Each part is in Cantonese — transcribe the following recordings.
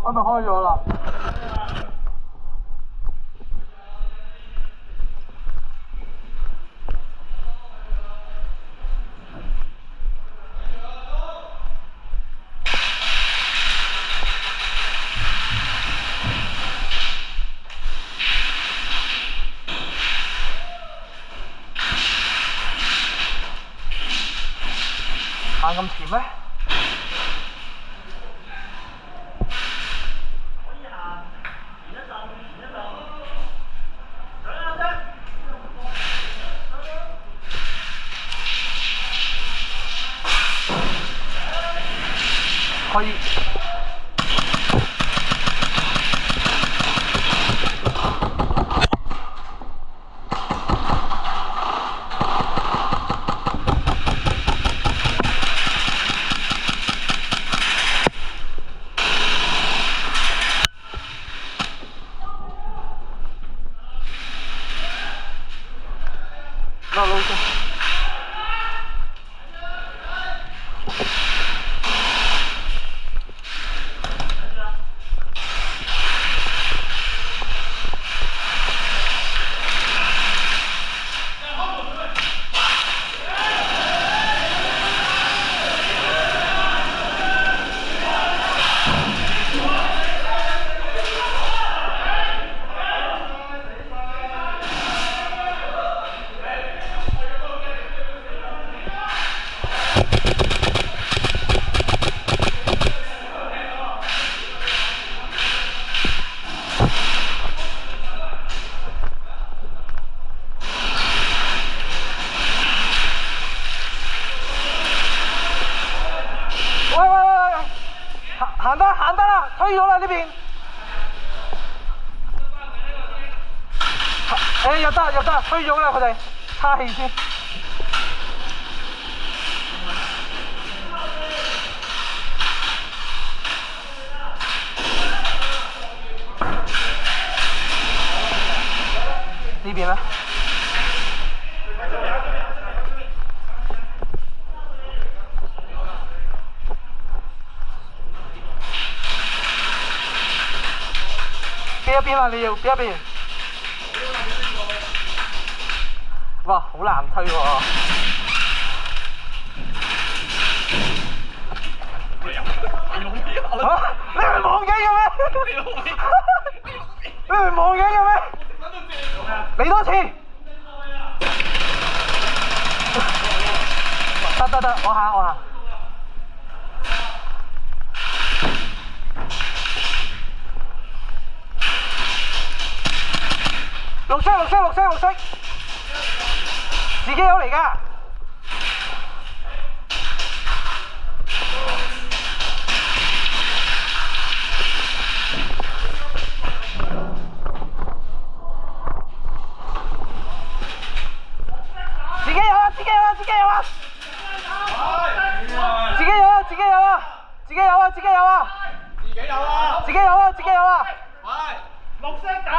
我咪開咗啦。行咁前咩？可以。落路先。行得啦，推咗啦呢邊。入得，推咗啦佢哋，叉氣先。呢邊咧？邊一邊啊？你要邊一邊？哇，好難推喎！你係望緊嘅咩？你係望緊嘅咩？嚟多次！得，我行。綠色，自己有嚟㗎。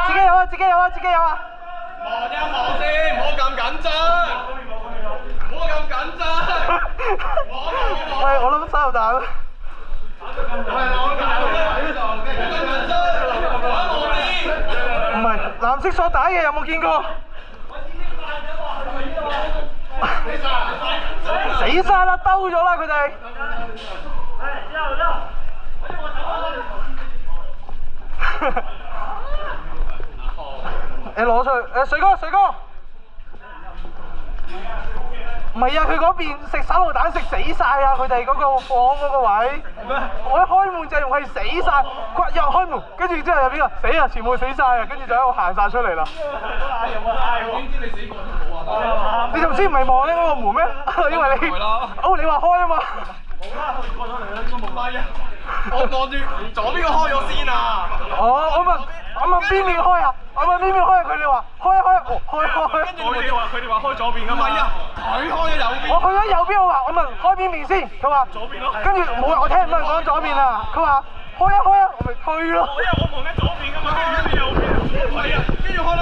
自己有啊！自己有啊！自己有啊！望一望先，唔好咁緊張。喂，我諗收彈。唔係藍色索帶嘅，有冇見過？死晒啦，兜咗啦佢哋。你攞出去，水哥，唔係啊，佢嗰邊食手榴彈食死晒啊！佢哋嗰個房嗰個位，我一開門就係死晒，佢又開門，跟住之後入邊啊死啊，全部死晒啊，跟住就喺度行晒出嚟啦。點知你死過都冇啊？你頭先唔係望緊嗰個門咩？因為你，你話開啊嘛。冇啦，過咗嚟啦，應該冇拉啊。我望住左邊個開咗先啊！我問邊邊開啊？佢哋話開。跟住佢哋話開左邊㗎嘛？唔係啊，佢開咗右邊。我去咗右邊，我問開邊邊先，佢話左邊咯。跟住冇啊，我聽唔到人講左邊啊，佢話開啊，我咪退咯。因為我望緊左邊㗎嘛，跟住右邊。係啊，跟住開啦。